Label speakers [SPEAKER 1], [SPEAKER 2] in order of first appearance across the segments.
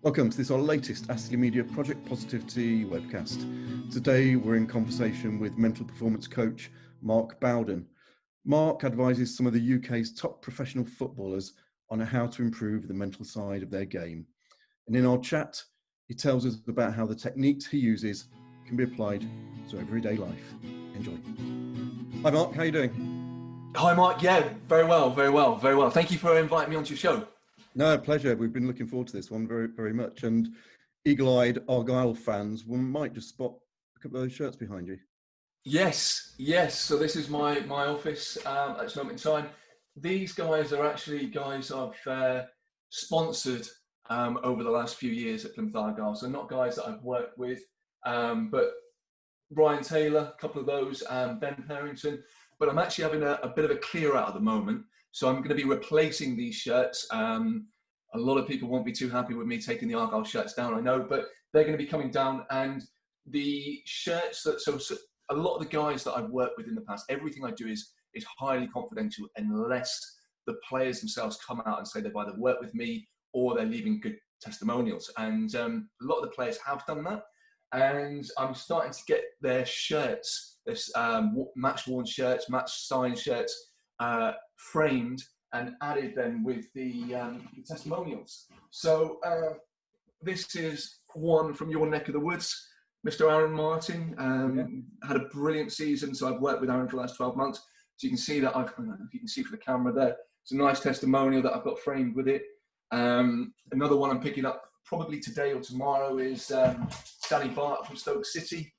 [SPEAKER 1] Welcome to this, our latest Astley Media Project Positivity webcast. Today we're in conversation with mental performance coach Mark Bowden. Mark advises some of the UK's top professional footballers on how to improve the mental side of their game. And in our chat, he tells us about how the techniques he uses can be applied to everyday life. Enjoy. Hi Mark, how are you doing?
[SPEAKER 2] Hi Mark, yeah, very well. Thank you for inviting me onto your show.
[SPEAKER 1] No, pleasure. We've been looking forward to this one very much. And eagle-eyed Argyle fans might just spot a couple of those shirts behind you.
[SPEAKER 2] Yes. So this is my office at this moment in time. These guys are actually guys I've sponsored over the last few years at Plymouth Argyle. So not guys that I've worked with, but Brian Taylor, a couple of those, Ben Perrington. But I'm actually having a bit of a clear out at the moment. So I'm going to be replacing these shirts. A lot of people won't be too happy with me taking the Argyle shirts down, I know, but they're going to be coming down. And the shirts so a lot of the guys that I've worked with in the past, everything I do is highly confidential unless the players themselves come out and say they've either worked with me or they're leaving good testimonials. And a lot of the players have done that. And I'm starting to get their shirts, this match-worn shirts, match-signed shirts, framed and added then with the testimonials. So this is one from your neck of the woods, Mr. Aaron Martin. Had a brilliant season, so I've worked with Aaron for the last 12 months. So you can see that if you can see for the camera there, it's a nice testimonial that I've got framed with it. Another one I'm picking up probably today or tomorrow is Danny Bart from Stoke City.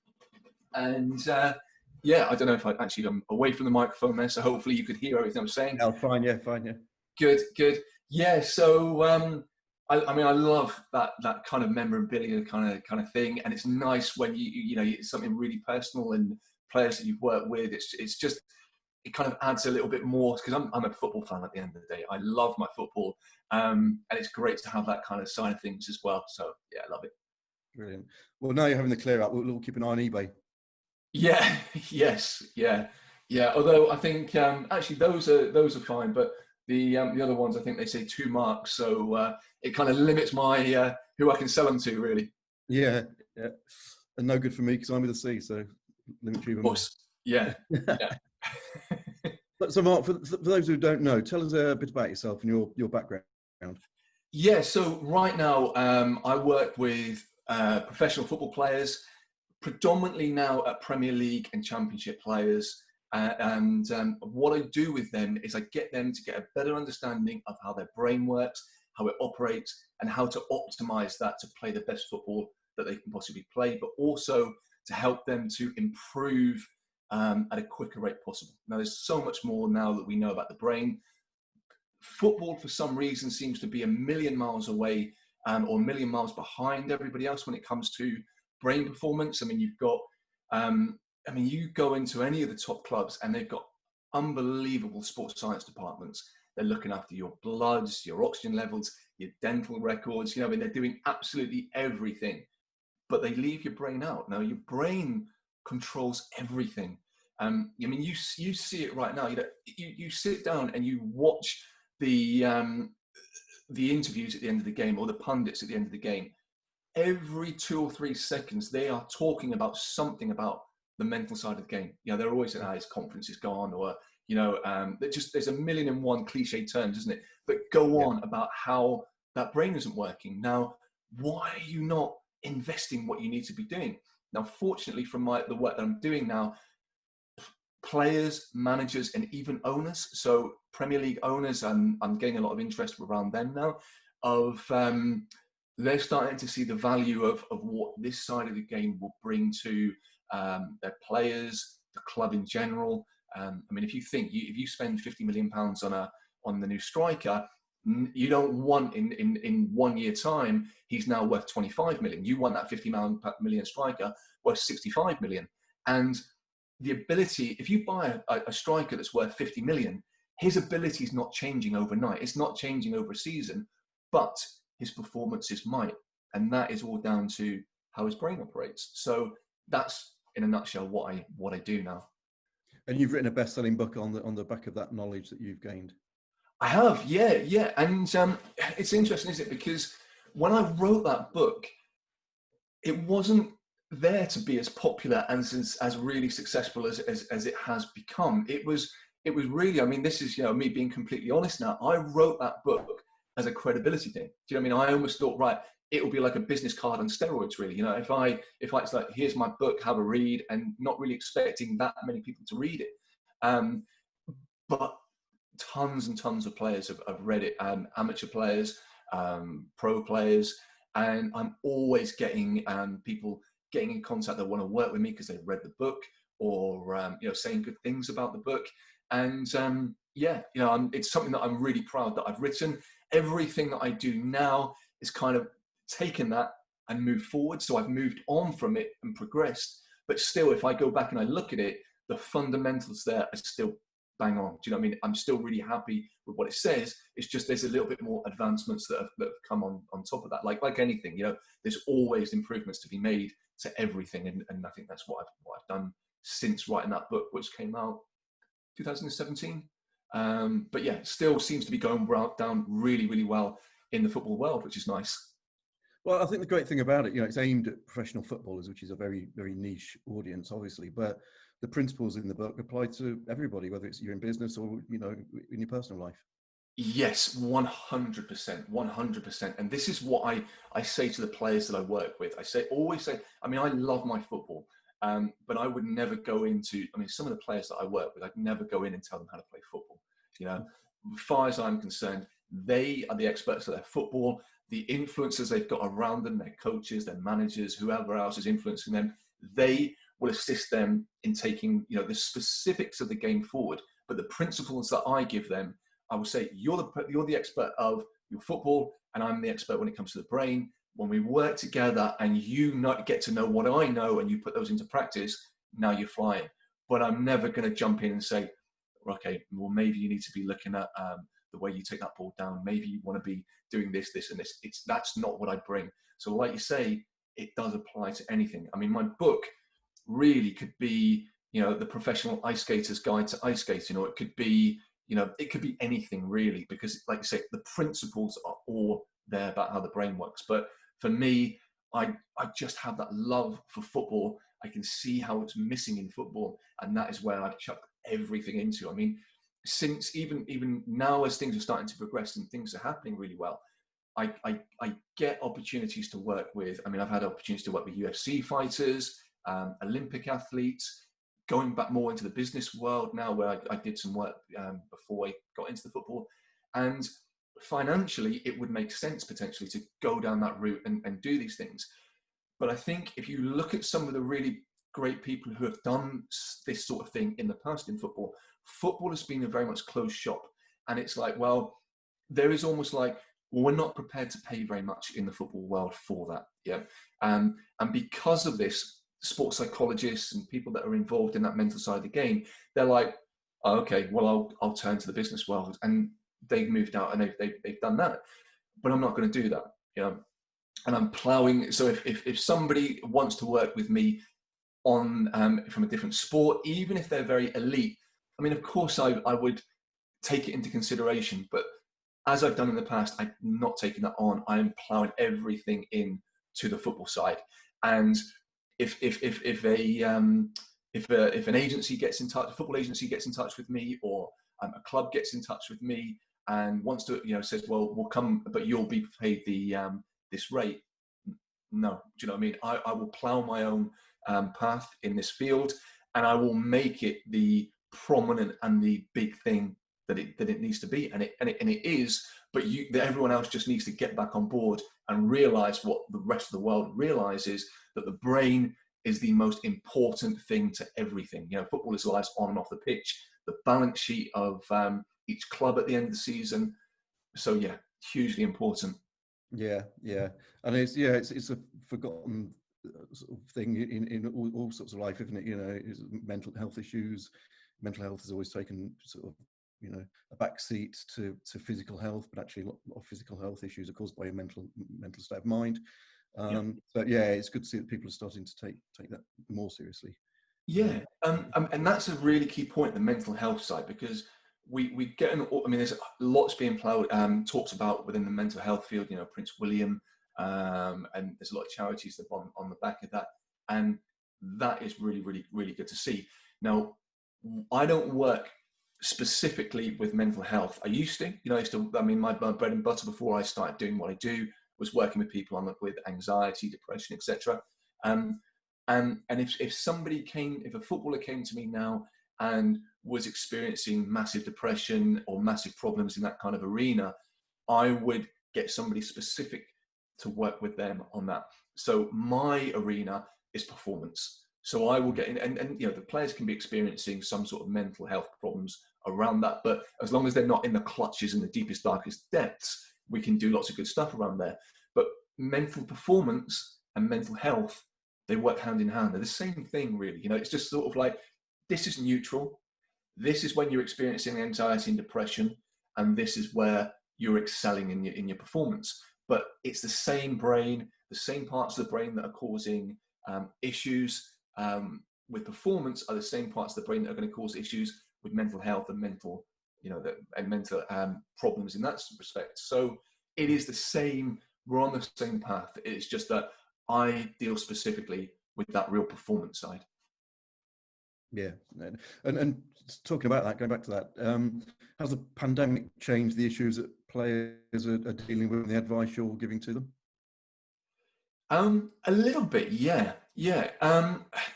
[SPEAKER 2] And I don't know if I'm away from the microphone there, so hopefully you could hear everything I'm saying.
[SPEAKER 1] Oh, fine, yeah.
[SPEAKER 2] Good. Yeah, so I mean, I love that kind of memorabilia kind of thing, and it's nice when you know it's something really personal and players that you've worked with. It's just it kind of adds a little bit more because I'm a football fan at the end of the day. I love my football, and it's great to have that kind of side of things as well. So yeah, I love it.
[SPEAKER 1] Brilliant. Well, now you're having the clear out. We'll keep an eye on eBay.
[SPEAKER 2] Yeah. Yes. Yeah. Although I think actually those are fine, but the other ones I think they say 2 marks, so it kind of limits my who I can sell them to, really.
[SPEAKER 1] Yeah. And no good for me because I'm with the sea, so limit you even more.
[SPEAKER 2] Yeah.
[SPEAKER 1] So Mark, for those who don't know, tell us a bit about yourself and your background.
[SPEAKER 2] Yeah. So right now I work with professional football players, predominantly now at Premier League and Championship players. And what I do with them is I get them to get a better understanding of how their brain works, how it operates, and how to optimize that to play the best football that they can possibly play, but also to help them to improve at a quicker rate possible. Now, there's so much more now that we know about the brain. Football, for some reason, seems to be a million miles away or a million miles behind everybody else when it comes to brain performance. I mean, you've got you go into any of the top clubs and they've got unbelievable sports science departments. They're looking after your bloods, your oxygen levels, your dental records. They're doing absolutely everything, but they leave your brain out. Now, your brain controls everything. You see it right now. You sit down and you watch the interviews at the end of the game or the pundits at the end of the game. Every 2 or 3 seconds, they are talking about something about the mental side of the game. They're always saying, his conference is gone, or, there's a million and one cliche terms, isn't it? But go on about how that brain isn't working. Now, why are you not investing what you need to be doing? Now, fortunately, from the work that I'm doing now, players, managers, and even owners, so Premier League owners, I'm getting a lot of interest around them now, of they're starting to see the value of what this side of the game will bring to their players, the club in general. If you think if you spend £50 million on the new striker, you don't want in 1 year time he's now worth 25 million. You want that 50 million striker worth 65 million. And the ability, if you buy a striker that's worth 50 million, his ability is not changing overnight. It's not changing over a season, but his performances might. And that is all down to how his brain operates. So that's, in a nutshell, what I do now.
[SPEAKER 1] And you've written a best-selling book on the back of that knowledge that you've gained.
[SPEAKER 2] I have, yeah. And it's interesting, isn't it? Because when I wrote that book, it wasn't there to be as popular and as really successful as it has become. It was really, I mean, this is, me being completely honest now. I wrote that book as a credibility thing. Do you know what I mean? I almost thought, right, it will be like a business card on steroids, really. If I it's like, here's my book, have a read, and not really expecting that many people to read it. But tons and tons of players have read it, amateur players, pro players, and I'm always getting people getting in contact that want to work with me because they've read the book, or saying good things about the book. And it's something that I'm really proud that I've written. Everything that I do now is kind of taken that and moved forward. So I've moved on from it and progressed. But still, if I go back and I look at it, the fundamentals there are still bang on. Do you know what I mean? I'm still really happy with what it says. It's just there's a little bit more advancements that have come on top of that. Like anything, there's always improvements to be made to everything. And I think that's what I've done since writing that book, which came out 2017. But yeah, still seems to be going down really, really well in the football world, which is nice.
[SPEAKER 1] Well, I think the great thing about it, it's aimed at professional footballers, which is a very, very niche audience, obviously, but the principles in the book apply to everybody, whether it's you're in business or, in your personal life.
[SPEAKER 2] Yes, 100%, 100%. And this is what I say to the players that I work with. Always say, I mean, I love my football, but I would never go into, some of the players that I work with, I'd never go in and tell them how to play football. As far as I'm concerned, they are the experts of their football. The influencers they've got around them, their coaches, their managers, whoever else is influencing them, they will assist them in taking, the specifics of the game forward. But the principles that I give them, I will say, you're the expert of your football, and I'm the expert when it comes to the brain. When we work together and you get to know what I know and you put those into practice, now you're flying. But I'm never going to jump in and say, okay, well, maybe you need to be looking at the way you take that ball down. Maybe you want to be doing this, this, and this. That's not what I bring. So like you say, it does apply to anything. I mean, my book really could be, the professional ice skater's guide to ice skating, or it could be, it could be anything really, because like you say, the principles are all there about how the brain works. But for me, I just have that love for football. I can see how it's missing in football, and that is where I've chucked everything into. I mean, since even now, as things are starting to progress and things are happening really well, I get opportunities to work with. I mean, I've had opportunities to work with UFC fighters, Olympic athletes, going back more into the business world now, where I did some work before I got into the football. And financially, it would make sense potentially to go down that route and do these things. But I think if you look at some of the really great people who have done this sort of thing in the past in football, football has been a very much closed shop. And it's like, well, there is almost like, well, we're not prepared to pay very much in the football world for that. Yeah. And because of this, sports psychologists and people that are involved in that mental side of the game, they're like, oh, okay, well, I'll turn to the business world. And they've moved out and they've done that. But I'm not going to do that. And I'm plowing. So if somebody wants to work with me on from a different sport, even if they're very elite, I mean, of course I would take it into consideration, but as I've done in the past, I'm not taking that on. I'm plowing everything in to the football side. And if an agency gets in touch, a football agency gets in touch with me, or a club gets in touch with me and wants to, says, well, we'll come, but you'll be paid this rate. No, do you know what I mean? I will plow my own path in this field, and I will make it the prominent and the big thing that it needs to be, and it is. But everyone else just needs to get back on board and realize what the rest of the world realizes, that the brain is the most important thing to everything. Footballers' lives on and off the pitch, the balance sheet of each club at the end of the season. So yeah, hugely important.
[SPEAKER 1] Yeah, and it's a forgotten sort of thing in all sorts of life, isn't it? It's mental health issues. Mental health has always taken sort of a backseat to physical health, but actually a lot of physical health issues are caused by a mental state of mind. But yeah, it's good to see that people are starting to take that more seriously.
[SPEAKER 2] Yeah, and that's a really key point, the mental health side, because we get there's lots being talked about within the mental health field. Prince William and there's a lot of charities that on the back of that, and that is really, really, really good to see. Now, I don't work specifically with mental health. I used to, I mean, my bread and butter before I started doing what I do was working with people with anxiety, depression, etc. And if somebody came, if a footballer came to me now and was experiencing massive depression or massive problems in that kind of arena, I would get somebody specific to work with them on that. So my arena is performance. So I will get in, and the players can be experiencing some sort of mental health problems around that, but as long as they're not in the clutches and the deepest, darkest depths, we can do lots of good stuff around there. But mental performance and mental health, they work hand in hand. They're the same thing, really. It's just sort of like, this is neutral. This is when you're experiencing anxiety and depression, and this is where you're excelling in your performance. But it's the same brain, the same parts of the brain that are causing issues with performance are the same parts of the brain that are going to cause issues with mental health and mental problems in that respect. So it is the same. We're on the same path. It's just that I deal specifically with that real performance side.
[SPEAKER 1] Yeah, and talking about that, going back to that, has the pandemic changed the issues that players are dealing with and the advice you're giving to them?
[SPEAKER 2] A little bit, yeah.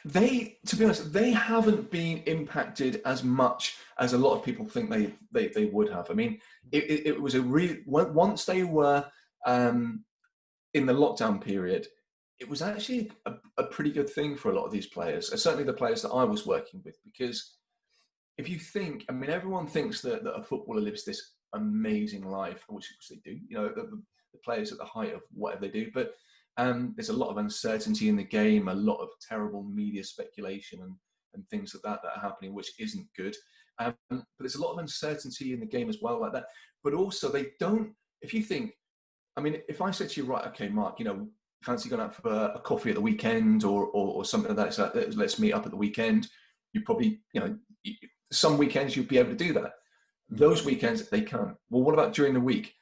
[SPEAKER 2] They, to be honest, they haven't been impacted as much as a lot of people think they would have. I mean, it was a really, once they were in the lockdown period, it was actually a pretty good thing for a lot of these players, certainly the players that I was working with, because if you think, I mean, everyone thinks that a footballer lives this amazing life, which they do, the players at the height of whatever they do, but there's a lot of uncertainty in the game, a lot of terrible media speculation and things like that are happening, which isn't good. But there's a lot of uncertainty in the game as well, like that. But also they don't, if you think, I mean, if I said to you, right, okay, Mark, fancy going out for a coffee at the weekend or something like that, so let's meet up at the weekend, you probably, some weekends you'll be able to do that. Those weekends, they can't. Well, what about during the week?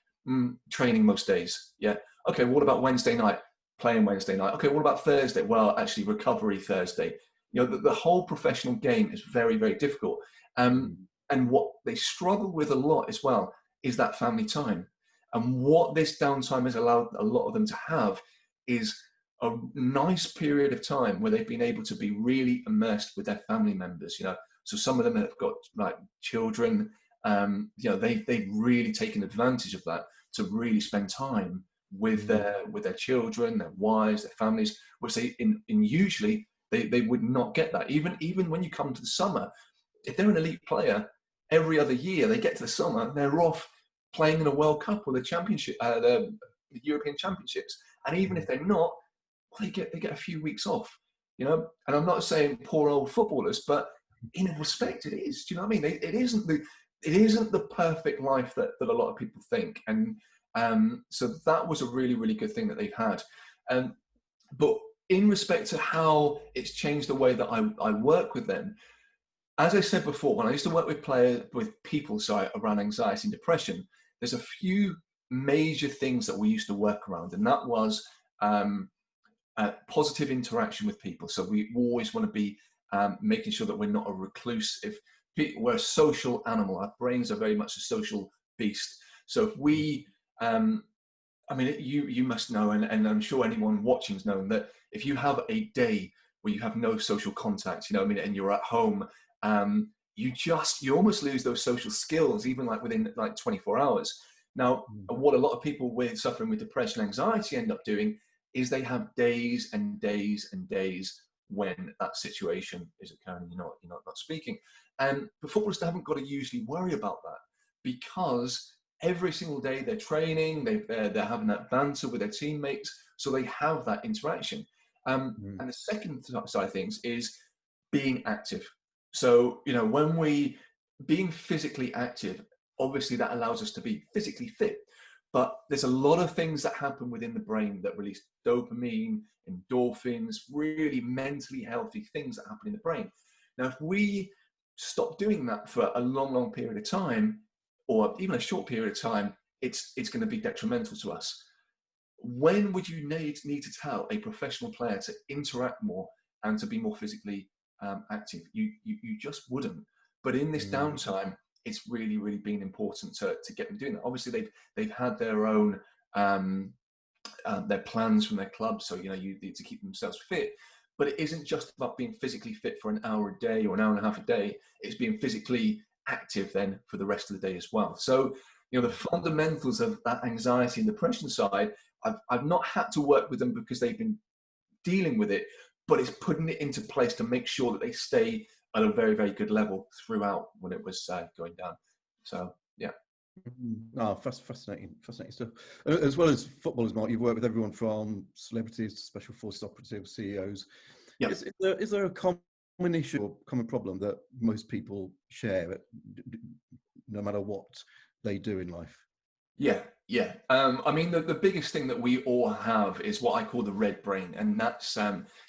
[SPEAKER 2] Training most days, yeah. Okay, what about Wednesday night? Playing Wednesday night. Okay, what about Thursday? Well, actually, recovery Thursday. The whole professional game is very, very difficult. And what they struggle with a lot as well is that family time. And what this downtime has allowed a lot of them to have is a nice period of time where they've been able to be really immersed with their family members. So some of them have got like children. They've really taken advantage of that to really spend time with their children, their wives, their families, which they usually they would not get that. Even when you come to the summer, if they're an elite player, every other year they get to the summer, they're off playing in a World Cup or the Championship, the European Championships, and even if they're not, they get a few weeks off. And I'm not saying poor old footballers, but in a respect, it is. Do you know what I mean? It isn't the perfect life that a lot of people think, and so that was a really, really good thing that they've had. But in respect to how it's changed the way that I work with them, as I said before, when I used to work with people around anxiety and depression, there's a few major things that we used to work around, and that was positive interaction with people. So we always want to be making sure that we're not a recluse. We're a social animal. Our brains are very much a social beast. So if we, I mean, you must know, and I'm sure anyone watching has known that if you have a day where you have no social contact, and you're at home, you almost lose those social skills, even like within like 24 hours. Now, what a lot of people suffering with depression and anxiety end up doing is they have days and days and days when that situation is occurring, you're not speaking. And the footballers haven't got to usually worry about that, because every single day they're training, they're having that banter with their teammates, so they have that interaction. And the second side of things is being active. So, being physically active, obviously that allows us to be physically fit, but there's a lot of things that happen within the brain that release dopamine, endorphins, really mentally healthy things that happen in the brain. Now, if we stop doing that for a long, long period of time, or even a short period of time, it's going to be detrimental to us. when would you need to tell a professional player to interact more and to be more physically active? You just wouldn't. But in this downtime, it's really, really been important to get them doing that. Obviously, they've had their own their plans from their club, so you need to keep themselves fit. But it isn't just about being physically fit for an hour a day or an hour and a half a day. It's being physically active then for the rest of the day as well. So the fundamentals of that anxiety and depression side, I've not had to work with them because they've been dealing with it, but it's putting it into place to make sure that they stay at a very, very good level throughout when it was going down. So, yeah.
[SPEAKER 1] Fascinating stuff. As well as footballers, Mark, you've worked with everyone from celebrities to special forces operatives, CEOs.
[SPEAKER 2] Yeah.
[SPEAKER 1] Is there a common issue or common problem that most people share, no matter what they do in life?
[SPEAKER 2] Yeah. I mean, the biggest thing that we all have is what I call the red brain, and that's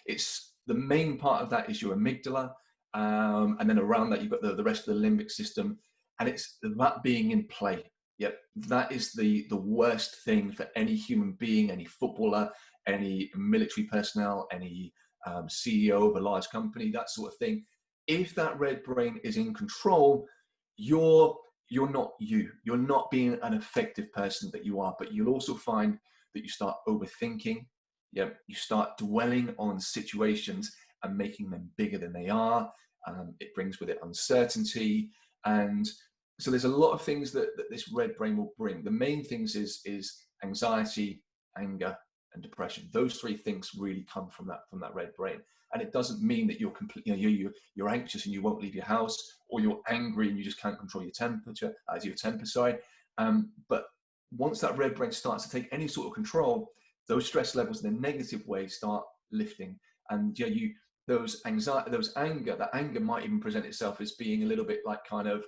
[SPEAKER 2] it's the main part of that is your amygdala, and then around that you've got the rest of the limbic system, and it's that being in play. Yep, that is the worst thing for any human being, any footballer, any military personnel, any CEO of a large company, that sort of thing. If that red brain is in control, you're not you. You're not being an effective person that you are, but you'll also find that you start overthinking. Yeah, you start dwelling on situations and making them bigger than they are. It brings with it uncertainty. And so there's a lot of things that this red brain will bring. The main things is anxiety, anger, and depression. Those three things really come from that red brain. And it doesn't mean that you're completely, you're anxious and you won't leave your house, or you're angry and you just can't control your temperature, your temper side. But once that red brain starts to take any sort of control, those stress levels in a negative way start lifting. And those anxiety, that anger might even present itself as being a little bit like kind of,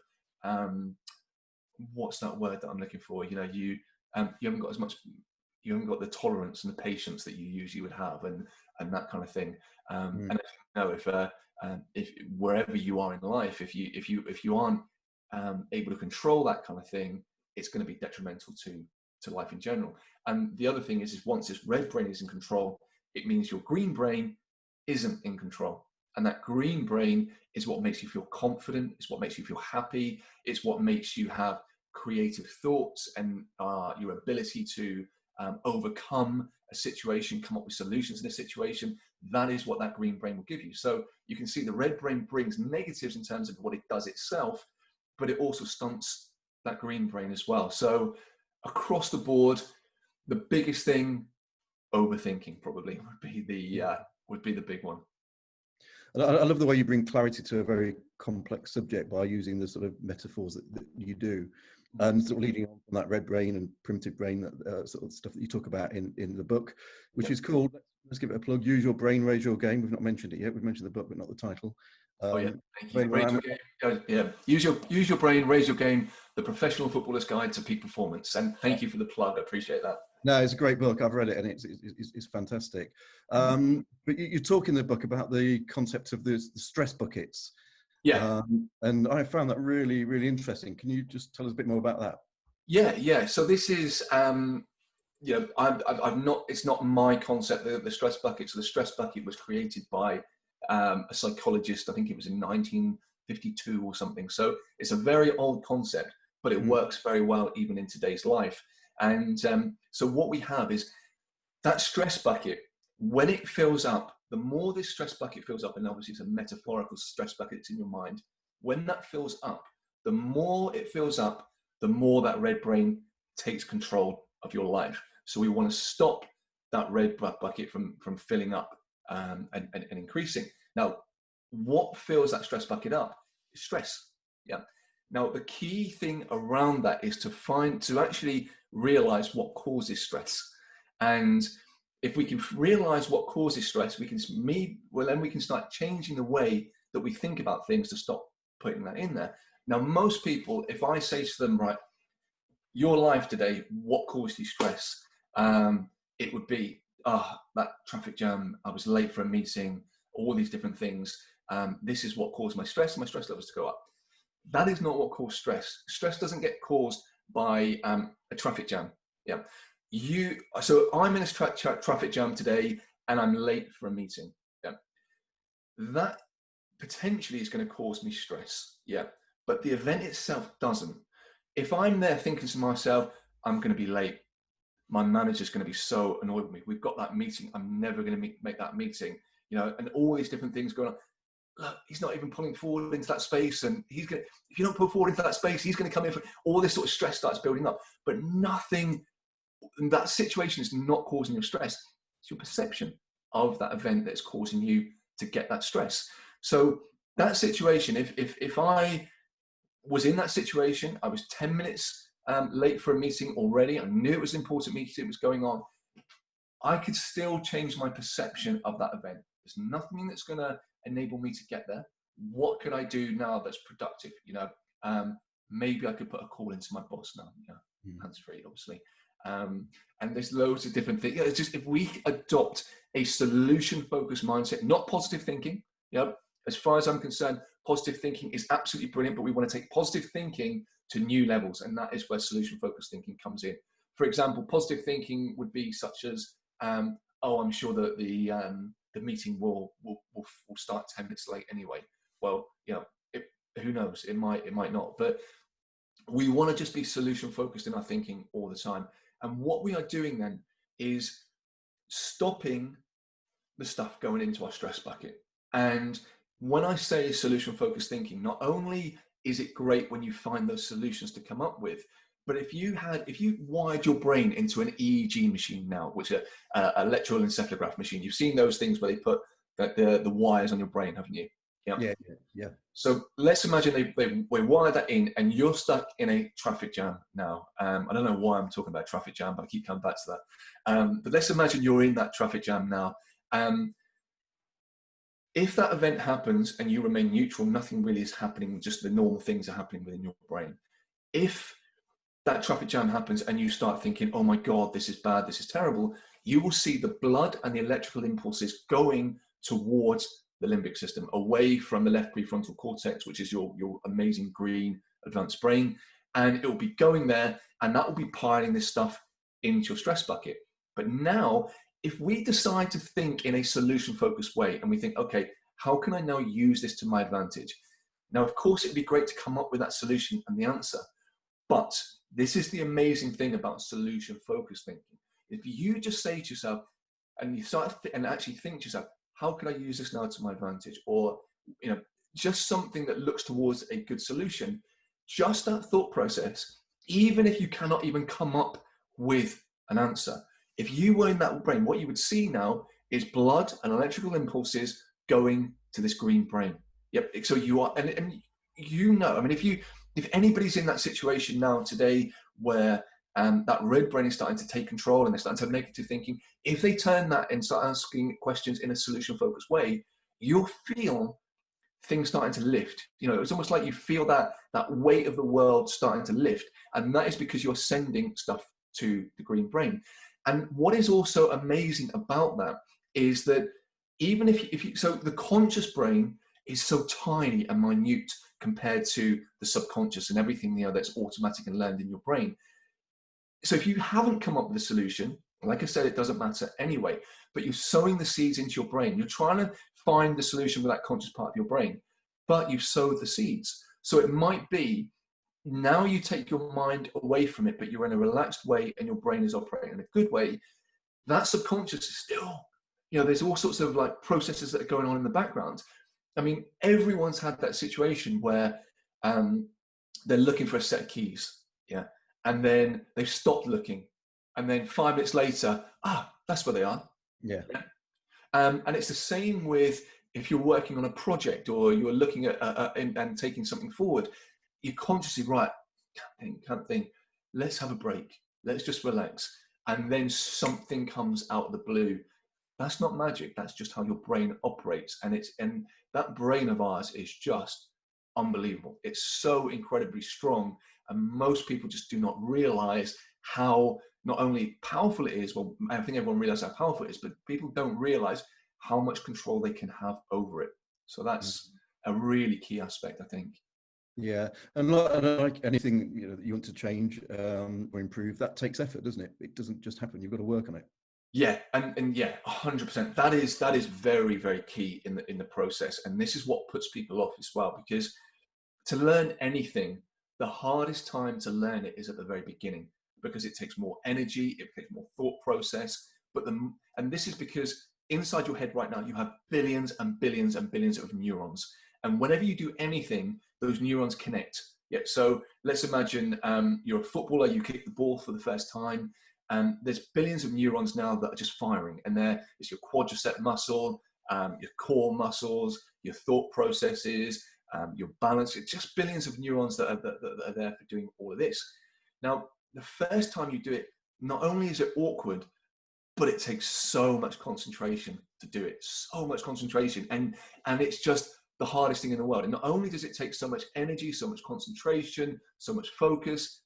[SPEAKER 2] what's that word that I'm looking for? You haven't got as much, you haven't got the tolerance and the patience that you usually would have, and that kind of thing. And if wherever you are in life, if you aren't able to control that kind of thing, it's going to be detrimental to life in general. And the other thing is once this red brain is in control, it means your green brain isn't in control. And that green brain is what makes you feel confident. It's what makes you feel happy. It's what makes you have creative thoughts and your ability to overcome a situation, come up with solutions in a situation. That is what that green brain will give you. So you can see the red brain brings negatives in terms of what it does itself, but it also stunts that green brain as well. So across the board, the biggest thing, overthinking probably would be the big one.
[SPEAKER 1] I love the way you bring clarity to a very complex subject by using the sort of metaphors that you do, and sort of leading on from that red brain and primitive brain, sort of stuff that you talk about in the book, which is called, let's give it a plug, Use Your Brain, Raise Your Game. We've not mentioned it yet. We've mentioned the book, but not the title.
[SPEAKER 2] Thank you. Use your brain, raise your game, the professional footballer's guide to peak performance. And thank you for the plug. I appreciate that.
[SPEAKER 1] No, it's a great book. I've read it and it's fantastic. But you talk in the book about the concept of the stress buckets.
[SPEAKER 2] Yeah.
[SPEAKER 1] And I found that really, really interesting. Can you just tell us a bit more about that?
[SPEAKER 2] Yeah. So this is, it's not my concept, the stress bucket. So the stress bucket was created by a psychologist. I think it was in 1952 or something. So it's a very old concept, but it works very well even in today's life. And so what we have is that stress bucket, when it fills up, the more this stress bucket fills up, and obviously it's a metaphorical stress bucket that's in your mind, when that fills up, the more it fills up, the more that red brain takes control of your life. So we want to stop that red bucket from filling up and increasing. Now, what fills that stress bucket up is stress. Yeah. Now, the key thing around that is to actually realize what causes stress. And if we can realize what causes stress, then we can start changing the way that we think about things to stop putting that in there. Now, most people, if I say to them, right, your life today, what caused you stress? It would be, that traffic jam, I was late for a meeting, all these different things. This is what caused my stress levels to go up. That is not what caused stress. Stress doesn't get caused by a traffic jam. Yeah. So I'm in a traffic jam today and I'm late for a meeting. Yeah. That potentially is going to cause me stress. Yeah. But the event itself doesn't. If I'm there thinking to myself, I'm going to be late, my manager's going to be so annoyed with me. We've got that meeting. I'm never going to make that meeting, and all these different things going on. Look, he's not even pulling forward into that space. And if you don't pull forward into that space, he's going to come in for all this sort of stress starts building up. But nothing, that situation is not causing your stress. It's your perception of that event that's causing you to get that stress. So that situation, if I was in that situation, I was 10 minutes late for a meeting already, I knew it was an important meeting, it was going on, I could still change my perception of that event. There's nothing that's going to enable me to get there. What could I do now that's productive? Maybe I could put a call into my boss now, hands-free, obviously. And there's loads of different things. It's just, if we adopt a solution-focused mindset, not positive thinking, as far as I'm concerned, positive thinking is absolutely brilliant, but we want to take positive thinking to new levels, and that is where solution-focused thinking comes in. For example, positive thinking would be such as, I'm sure that the meeting will start 10 minutes late anyway. Well, who knows? It might not. But we want to just be solution-focused in our thinking all the time. And what we are doing then is stopping the stuff going into our stress bucket. And when I say solution-focused thinking, not only is it great when you find those solutions to come up with, but if you wired your brain into an EEG machine now, which is an electroencephalograph machine, you've seen those things where they put the wires on your brain, haven't you?
[SPEAKER 1] Yeah.
[SPEAKER 2] So let's imagine they wire that in, and you're stuck in a traffic jam now. I don't know why I'm talking about traffic jam, but I keep coming back to that. But let's imagine you're in that traffic jam now. If that event happens and you remain neutral, nothing really is happening, just the normal things are happening within your brain. If that traffic jam happens and you start thinking, oh my God, this is bad, this is terrible, you will see the blood and the electrical impulses going towards the limbic system, away from the left prefrontal cortex, which is your amazing green advanced brain. And it will be going there, and that will be piling this stuff into your stress bucket. But now, if we decide to think in a solution-focused way, and we think, okay, how can I now use this to my advantage? Now, of course, it'd be great to come up with that solution and the answer. But this is the amazing thing about solution-focused thinking. If you just say to yourself, and you start and actually think to yourself, how can I use this now to my advantage? Or, just something that looks towards a good solution, just that thought process, even if you cannot even come up with an answer, if you were in that brain, what you would see now is blood and electrical impulses going to this green brain. Yep. So you are, and I mean, if anybody's in that situation now today where that red brain is starting to take control and they're starting to have negative thinking, if they turn that and start asking questions in a solution-focused way, you'll feel things starting to lift. It's almost like you feel that weight of the world starting to lift, and that is because you're sending stuff to the green brain. And what is also amazing about that is that even so the conscious brain is so tiny and minute compared to the subconscious and everything that's automatic and learned in your brain. So if you haven't come up with a solution, like I said, it doesn't matter anyway, but you're sowing the seeds into your brain. You're trying to find the solution with that conscious part of your brain, but you've sowed the seeds. So it might be now you take your mind away from it, but you're in a relaxed way and your brain is operating in a good way. That subconscious is still, there's all sorts of like processes that are going on in the background. I mean, everyone's had that situation where they're looking for a set of keys. Yeah. And then they've stopped looking. And then 5 minutes later, that's where they are.
[SPEAKER 1] Yeah.
[SPEAKER 2] And it's the same with if you're working on a project or you're looking at and taking something forward, you're consciously, right, can't think, let's have a break. Let's just relax. And then something comes out of the blue. That's not magic. That's just how your brain operates. And that brain of ours is just unbelievable. It's so incredibly strong. And most people just do not realize how not only powerful it is, well, I think everyone realizes how powerful it is, but people don't realize how much control they can have over it. So that's a really key aspect, I think.
[SPEAKER 1] Yeah, and like anything, you know, that you want to change or improve, that takes effort, doesn't it? It doesn't just happen. You've got to work on it.
[SPEAKER 2] Yeah, and yeah, 100%. That is very, very key in the process, and this is what puts people off as well. Because to learn anything, the hardest time to learn it is at the very beginning, because it takes more energy, it takes more thought process. And this is because inside your head right now you have billions and billions and billions of neurons, and whenever you do anything, those neurons connect. Yeah. So let's imagine you're a footballer, you kick the ball for the first time. There's billions of neurons now that are just firing, and it's your quadricep muscle, your core muscles, your thought processes, your balance. It's just billions of neurons that are there for doing all of this. Now, the first time you do it, not only is it awkward, but it takes so much concentration to do it, so much concentration. And it's just the hardest thing in the world. And not only does it take so much energy, so much concentration, so much focus,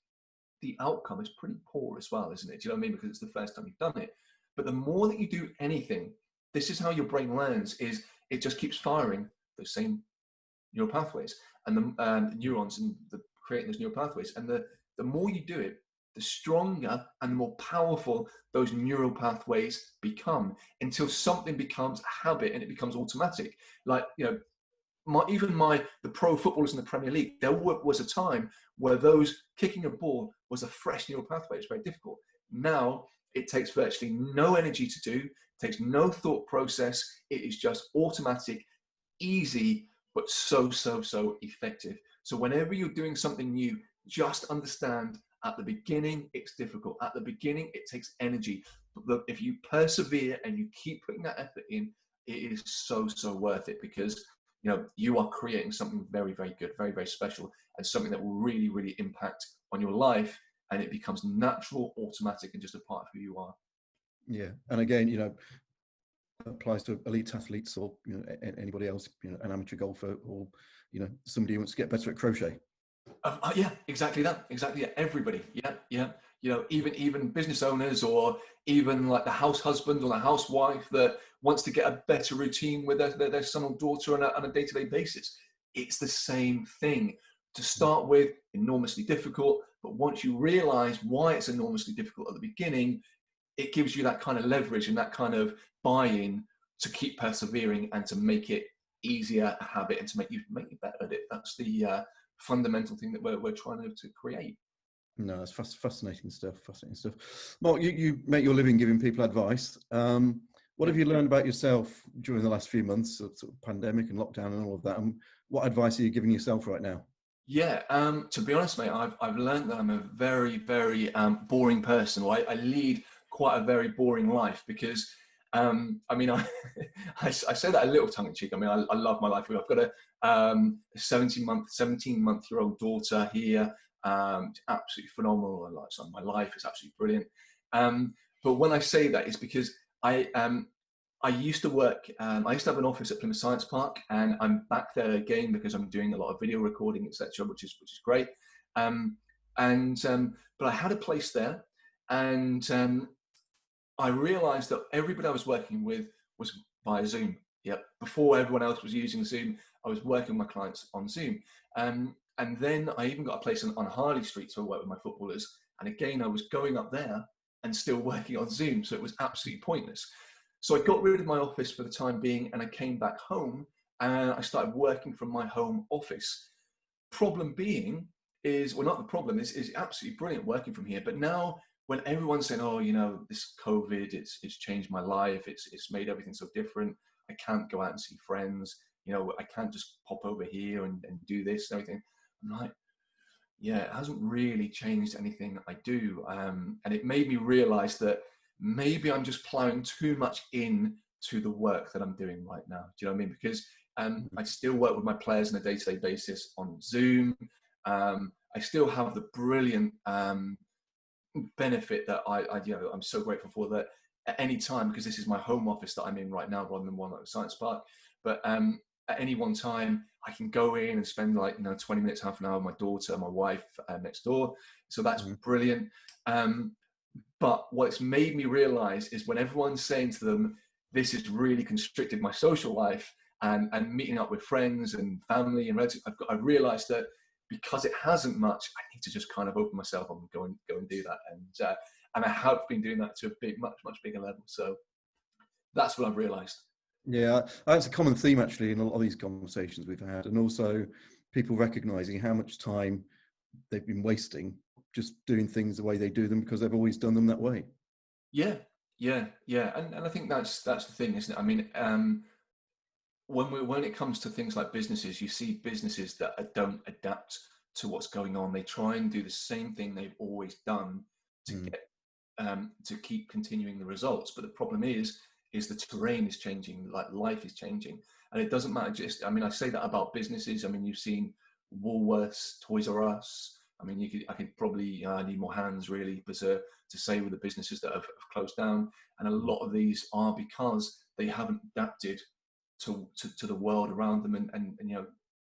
[SPEAKER 2] the outcome is pretty poor as well, isn't it? Do you know what I mean? Because it's the first time you've done it. But the more that you do anything, this is how your brain learns, is it just keeps firing those same neural pathways, and the neurons, and creating those neural pathways. And the more you do it, the stronger and the more powerful those neural pathways become, until something becomes a habit and it becomes automatic. Like, you know, the pro footballers in the Premier League, there was a time where those kicking a ball was a fresh neural pathway. It's very difficult. Now it takes virtually no energy to do, it takes no thought process. It is just automatic, easy, but so effective. So whenever you're doing something new, just understand at the beginning it's difficult. At the beginning it takes energy. But if you persevere and you keep putting that effort in, it is so worth it, because you know you are creating something very good, very special, and something that will really impact on your life, and it becomes natural, automatic, and just a part of who you are.
[SPEAKER 1] Yeah, and again, you know, applies to elite athletes, or you know, anybody else, you know, an amateur golfer, or you know, somebody who wants to get better at crochet.
[SPEAKER 2] Yeah, exactly that. Everybody. Yeah. You know, even business owners, or even like the house husband or the housewife that wants to get a better routine with their son or daughter on a day-to-day basis. It's the same thing. To start with, enormously difficult, but once you realize why it's enormously difficult at the beginning, it gives you that kind of leverage and that kind of buy-in to keep persevering and to make it easier, a habit, and to make you better at it. That's the fundamental thing that we're trying to create.
[SPEAKER 1] No, it's fascinating stuff. Fascinating stuff. Mark, you make your living giving people advice. What have you learned about yourself during the last few months of sort of pandemic and lockdown and all of that? And what advice are you giving yourself right now?
[SPEAKER 2] Yeah, to be honest, mate, I've learned that I'm a very boring person. Or I lead quite a very boring life, because I mean, I say that a little tongue in cheek. I mean, I love my life. I've got a 17-month-year-old daughter here. Absolutely phenomenal. My life is absolutely brilliant. But when I say that, it's because I used to work, I used to have an office at Plymouth Science Park, and I'm back there again because I'm doing a lot of video recording, etc., which is great. But I had a place there, and I realized that everybody I was working with was via Zoom. Yep. Before everyone else was using Zoom, I was working with my clients on Zoom. And then I even got a place on Harley Street to work with my footballers. And again, I was going up there and still working on Zoom. So it was absolutely pointless. So I got rid of my office for the time being, and I came back home, and I started working from my home office. Problem being is, well, not the problem, is absolutely brilliant working from here. But now when everyone's saying, oh, you know, this COVID, it's changed my life, it's made everything so different, I can't go out and see friends, you know, I can't just pop over here and do this and everything. I'm like, yeah, it hasn't really changed anything I do. And it made me realize that maybe I'm just plowing too much in to the work that I'm doing right now. Do you know what I mean? Because I still work with my players on a day-to-day basis on Zoom. I still have the brilliant benefit that I'm so grateful for, that at any time, because this is my home office that I'm in right now rather than one at the Science Park, but at any one time I can go in and spend 20 minutes, half an hour with my daughter, my wife next door. So that's brilliant. But what it's made me realize is when everyone's saying to them, this has really constricted my social life and meeting up with friends and family and relatives, I've realized that because it hasn't much, I need to just kind of open myself up and go and do that. And I have been doing that to a much bigger level. So that's what I've realized.
[SPEAKER 1] Yeah, that's a common theme actually in a lot of these conversations we've had, and also people recognizing how much time they've been wasting just doing things the way they do them because they've always done them that way.
[SPEAKER 2] Yeah. And I think that's the thing, isn't it? I mean, when it comes to things like businesses, you see businesses that don't adapt to what's going on. They try and do the same thing they've always done to get to keep continuing the results. But the problem is the terrain is changing, like life is changing, and it doesn't matter. I mean, I say that about businesses. I mean, you've seen Woolworths, Toys R Us. I mean, I could probably need more hands really, but to say with the businesses that have closed down, and a lot of these are because they haven't adapted to the world around them and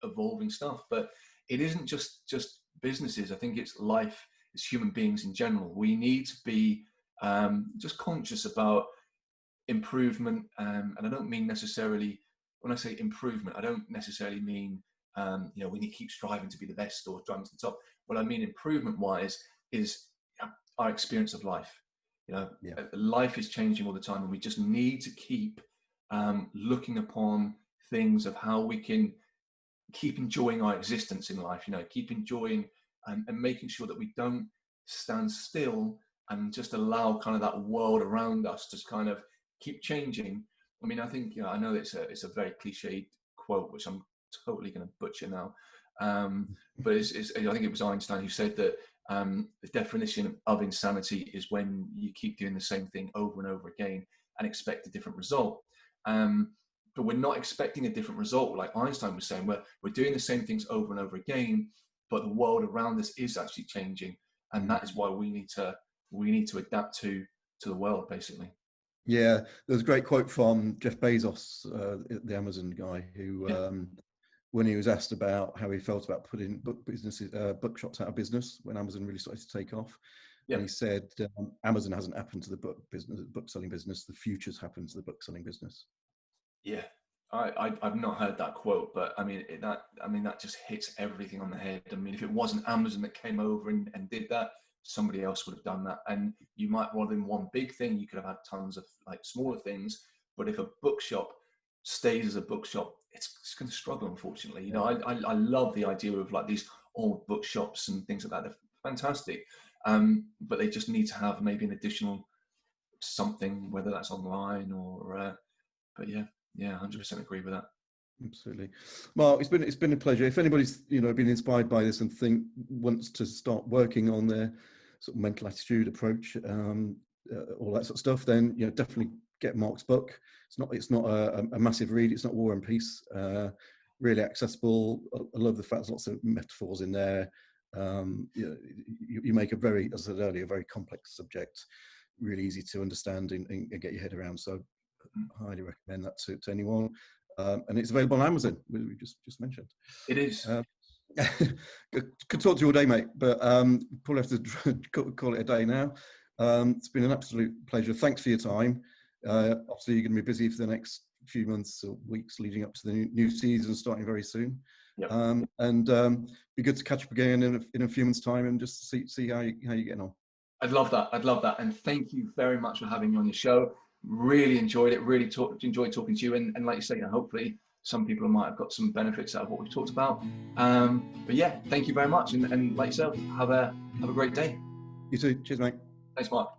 [SPEAKER 2] evolving stuff. But it isn't just businesses. I think it's life as human beings in general. We need to be just conscious about improvement, and I don't mean necessarily, when I say improvement, I don't necessarily mean we need to keep striving to be the best or driving to the top. What I mean improvement wise is our experience of life. Life is changing all the time, and we just need to keep looking upon things of how we can keep enjoying our existence in life, keep enjoying and making sure that we don't stand still and just allow kind of that world around us to kind of keep changing. I mean, I think, I know it's a very cliched quote, which I'm totally going to butcher now. But I think it was Einstein who said that the definition of insanity is when you keep doing the same thing over and over again and expect a different result. But we're not expecting a different result. Like Einstein was saying, we're doing the same things over and over again, but the world around us is actually changing. And that is why we need to adapt to the world, basically.
[SPEAKER 1] Yeah, there's a great quote from Jeff Bezos, the Amazon guy, who, when he was asked about how he felt about putting bookshops out of business when Amazon really started to take off, and he said, Amazon hasn't happened to the book selling business. The future's happened to the book selling business.
[SPEAKER 2] Yeah, I've not heard that quote, but I mean that just hits everything on the head. I mean, if it wasn't Amazon that came over and did that, somebody else would have done that. And you might, rather than one big thing, you could have had tons of like smaller things. But if a bookshop stays as a bookshop, it's going to struggle, unfortunately. I love the idea of like these old bookshops and things like that. They're fantastic, but they just need to have maybe an additional something, whether that's online or. But yeah, 100% agree with that.
[SPEAKER 1] Absolutely. Mark, it's been a pleasure. If anybody's been inspired by this and wants to start working on their sort of mental attitude approach, all that sort of stuff, then definitely get Mark's book. It's not a massive read. It's not War and Peace. Really accessible. I love the fact there's lots of metaphors in there. You make a very, as I said earlier, a very complex subject really easy to understand and get your head around. So I highly recommend that to anyone. And it's available on Amazon, we just mentioned.
[SPEAKER 2] It is.
[SPEAKER 1] Could talk to you all day, mate, but probably have to call it a day now. It's been an absolute pleasure. Thanks for your time. Obviously, you're going to be busy for the next few months or weeks leading up to the new season starting very soon.
[SPEAKER 2] Yep.
[SPEAKER 1] And be good to catch up again in a few months' time and just see how you're getting on.
[SPEAKER 2] I'd love that. And thank you very much for having me on your show. Really enjoyed it. Really enjoyed talking to you. And like you say, hopefully some people might have got some benefits out of what we've talked about. But yeah, thank you very much. And like yourself, have a great day.
[SPEAKER 1] You too. Cheers, mate.
[SPEAKER 2] Thanks, Mark.